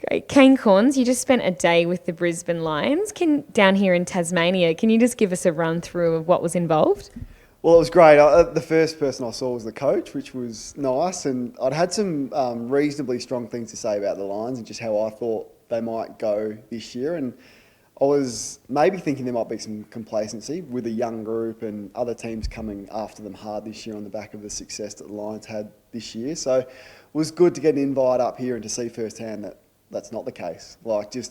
Great. Kane Cornes, you just spent a day with the Brisbane Lions down here in Tasmania. Can you just give us a run through of what was involved? Well, it was great. The first person I saw was the coach, which was nice. And I'd had some reasonably strong things to say about the Lions and just how I thought they might go this year. And I was maybe thinking there might be some complacency with a young group and other teams coming after them hard this year on the back of the success that the Lions had this year. So it was good to get an invite up here and to see firsthand that that's not the case. I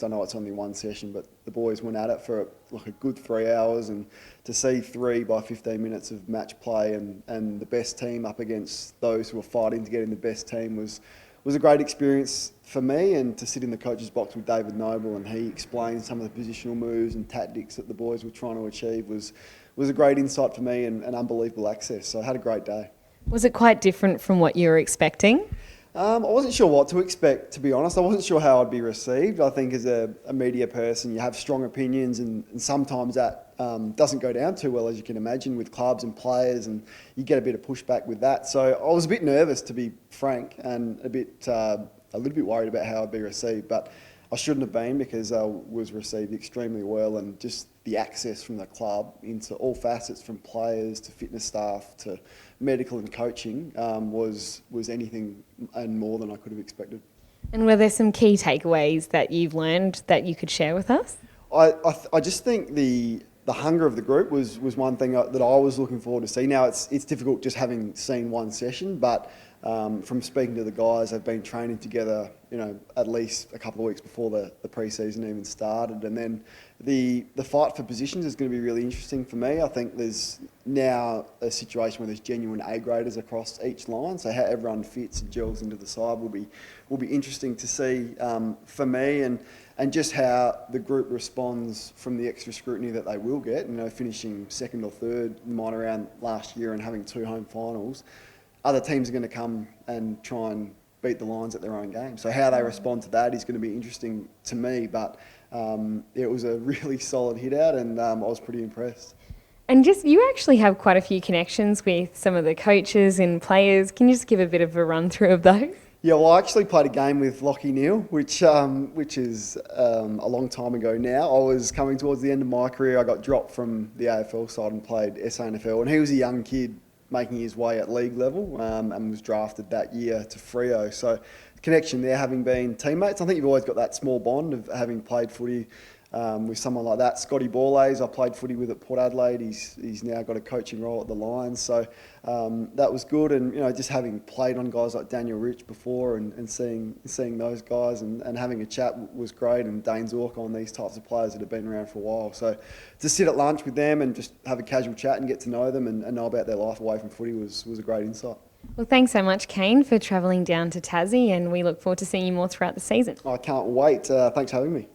know it's only one session, but the boys went at it for a good 3 hours, and to see 3 by 15 minutes of match play and the best team up against those who were fighting to get in the best team was a great experience for me. And to sit in the coach's box with David Noble and he explained some of the positional moves and tactics that the boys were trying to achieve was a great insight for me and unbelievable access. So I had a great day. Was it quite different from what you were expecting? I wasn't sure what to expect, to be honest. I wasn't sure how I'd be received. I think as a media person, you have strong opinions, and sometimes that doesn't go down too well, as you can imagine, with clubs and players, and you get a bit of pushback with that. So I was a bit nervous, to be frank, and a little bit worried about how I'd be received. But I shouldn't have been, because I was received extremely well, and just the access from the club into all facets, from players to fitness staff to medical and coaching, was anything and more than I could have expected. And were there some key takeaways that you've learned that you could share with us? I just think the hunger of the group was one thing that I was looking forward to see. Now it's difficult just having seen one session, but from speaking to the guys, they've been training together, at least a couple of weeks before the pre-season even started. And then the fight for positions is going to be really interesting for me. I think there's now a situation where there's genuine A-graders across each line, so how everyone fits and gels into the side will be interesting to see for me, and just how the group responds from the extra scrutiny that they will get. Finishing second or third in the minor round last year and having 2 home finals, other teams are going to come and try and beat the Lions at their own game. So how they respond to that is going to be interesting to me. But it was a really solid hit out, and I was pretty impressed. And you actually have quite a few connections with some of the coaches and players. Can you just give a bit of a run through of those? Yeah, well, I actually played a game with Lachie Neale, which is a long time ago now. I was coming towards the end of my career. I got dropped from the AFL side and played SANFL, and he was a young kid making his way at league level, and was drafted that year to Freo. So connection there, having been teammates. I think you've always got that small bond of having played footy with someone like that. Scotty Borlase, I played footy with at Port Adelaide. He's now got a coaching role at the Lions. So that was good. And just having played on guys like Daniel Rich before and seeing those guys and having a chat was great. And Dane Zork on these types of players that have been around for a while. So to sit at lunch with them and just have a casual chat and get to know them and know about their life away from footy was a great insight. Well, thanks so much, Kane, for travelling down to Tassie, and we look forward to seeing you more throughout the season. I can't wait. Thanks for having me.